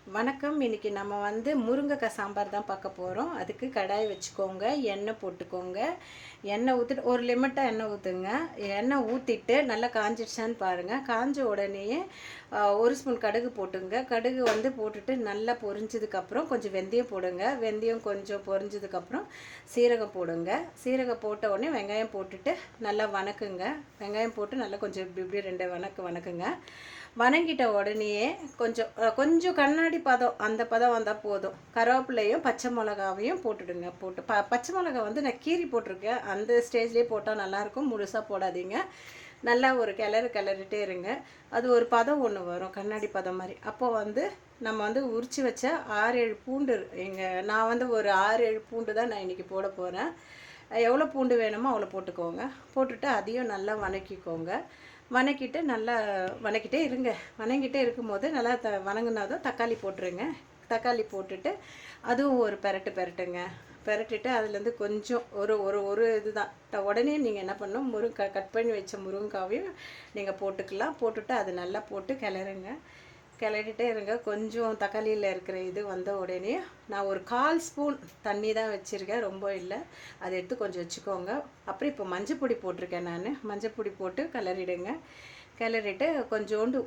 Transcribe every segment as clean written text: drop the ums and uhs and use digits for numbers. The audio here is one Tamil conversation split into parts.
வணக்கம். இன்னைக்கு நம்ம முருங்கைக்காய் சாம்பார் தான் பார்க்க போகிறோம். அதுக்கு கடாய் வச்சுக்கோங்க, எண்ணெய் போட்டுக்கோங்க. எண்ணெய் ஊற்றிட்டு ஒரு லிமிட்டாக எண்ணெய் ஊற்றுங்க. எண்ணெய் ஊற்றிட்டு நல்லா காஞ்சிடுச்சான்னு பாருங்கள். காஞ்ச உடனேயே ஒரு ஸ்பூன் கடுகு போட்டுங்க. கடுகு போட்டுட்டு நல்லா பொரிஞ்சதுக்கப்புறம் கொஞ்சம் வெந்தயம் போடுங்க. வெந்தயம் கொஞ்சம் பொரிஞ்சதுக்கப்புறம் சீரகம் போடுங்க. சீரகம் போட்ட உடனே வெங்காயம் போட்டுட்டு நல்லா வணக்குங்க. வெங்காயம் போட்டு நல்லா கொஞ்சம் இப்படி ரெண்டு வணக்குங்க. வணங்கிட்ட உடனேயே கொஞ்சம் கண்ணாடி பதம் அந்த பதம் வந்தால் போதும். கருவேப்பிலையும் பச்சை மிளகாவையும் போட்டுடுங்க. போட்டு பச்சை மிளகா நான் கீரி போட்டிருக்கேன். அந்த ஸ்டேஜ்லேயே போட்டால் நல்லாயிருக்கும். முழுசாக போடாதீங்க. நல்லா ஒரு கிளறிட்டே இருங்க. அது ஒரு பதம் ஒன்று வரும், கண்ணாடி பதம் மாதிரி. அப்போது நம்ம உரித்து வச்ச 6-7 பூண்டு, நான் ஒரு 6-7 பூண்டு தான் நான் இன்றைக்கி போட போகிறேன். எவ்வளோ பூண்டு வேணுமோ அவ்வளோ போட்டுக்கோங்க. போட்டுட்டு அதையும் நல்லா வணக்கிக்கோங்க. வணக்கிட்டு நல்லா வணக்கிட்டே இருங்க. வணங்கிட்டே இருக்கும்போது நல்லா வணங்கினதும் தக்காளி போட்டுருங்க. தக்காளி போட்டுட்டு அதுவும் ஒரு பெரட்டுங்க. பெரட்டிட்டு அதுலேருந்து கொஞ்சம் ஒரு ஒரு ஒரு இதுதான் உடனே நீங்கள் என்ன பண்ணணும், கட் பண்ணி வச்ச முருங்கைக்காவையும் நீங்கள் போட்டுக்கலாம். போட்டுட்டு அது நல்லா போட்டு கிளறிட்டே இருங்க. கொஞ்சம் தக்காளியில் இருக்கிற இது வந்த உடனே நான் ஒரு 1/4 ஸ்பூன் தண்ணி தான் வச்சுருக்கேன், ரொம்ப இல்லை. அதை எடுத்து கொஞ்சம் வச்சுக்கோங்க. அப்புறம் இப்போ மஞ்சப்பொடி போட்டிருக்கேன். நான் மஞ்சப்பொடி போட்டு கிளறிட்டு கொஞ்சோண்டு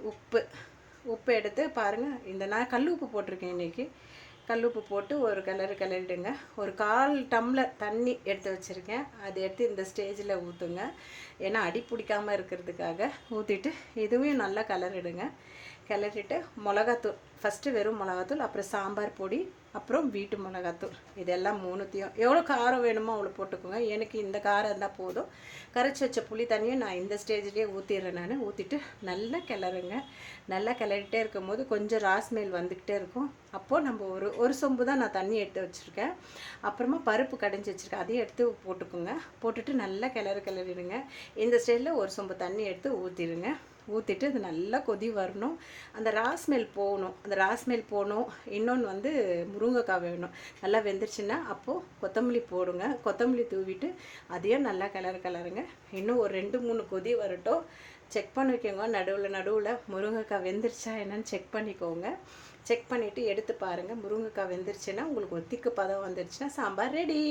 உப்பு எடுத்து பாருங்கள். நான் கல் உப்பு போட்டிருக்கேன் இன்றைக்கி. கல் உப்பு போட்டு ஒரு கிளறிடுங்க. ஒரு 1/4 டம்ளர் தண்ணி எடுத்து வச்சுருக்கேன். அதை எடுத்து இந்த ஸ்டேஜில் ஊற்றுங்க. ஏன்னா அடி பிடிக்காமல் இருக்கிறதுக்காக ஊற்றிட்டு இதுவும் நல்லா கிளறிட்டு மிளகாத்தூள், ஃபஸ்ட்டு வெறும் மிளகாத்தூள், அப்புறம் சாம்பார் பொடி, அப்புறம் வீட்டு மிளகாத்தூள், இதெல்லாம் 3த்தையும் எவ்வளோ காரம் வேணுமோ அவ்வளோ போட்டுக்கோங்க. எனக்கு இந்த காரம் இருந்தால் போதும். கரைச்சி வச்ச புளி தண்ணியை நான் இந்த ஸ்டேஜ்லேயே ஊற்றிடுறேன். நான் ஊற்றிட்டு நல்லா கிளறுங்க. நல்லா கிளறிட்டே இருக்கும்போது கொஞ்சம் ராஸ்மெல் வந்துக்கிட்டே இருக்கும். அப்போது நம்ம ஒரு சொம்பு தான் நான் தண்ணி எடுத்து வச்சுருக்கேன். அப்புறமா பருப்பு கடைஞ்சி வச்சுருக்கேன், அதையும் எடுத்து போட்டுக்கோங்க. போட்டுட்டு நல்லா கிளறிடுங்க. இந்த ஸ்டேஜில் ஒரு சொம்பு தண்ணி எடுத்து ஊற்றிட்டு அது நல்லா கொதி வரணும். அந்த ராஸ்மெல் போகணும். இன்னொன்று முருங்கைக்காய் வேணும். நல்லா வெந்துருச்சுன்னா அப்போது கொத்தமல்லி போடுங்க. கொத்தமல்லி தூவிட்டு அதையும் நல்லா கிளறுங்க. இன்னும் ஒரு 2-3 கொதி வரட்டும். செக் பண்ணிக்கோங்க. நடுவில் முருங்கைக்காய் வெந்துருச்சா என்னன்னு செக் பண்ணிக்கோங்க. செக் பண்ணிவிட்டு எடுத்து பாருங்கள். முருங்கைக்காய் வெந்துருச்சுன்னா உங்களுக்கு ஒரு திக்கு பதம் வந்துருச்சுன்னா சாம்பார் ரெடி.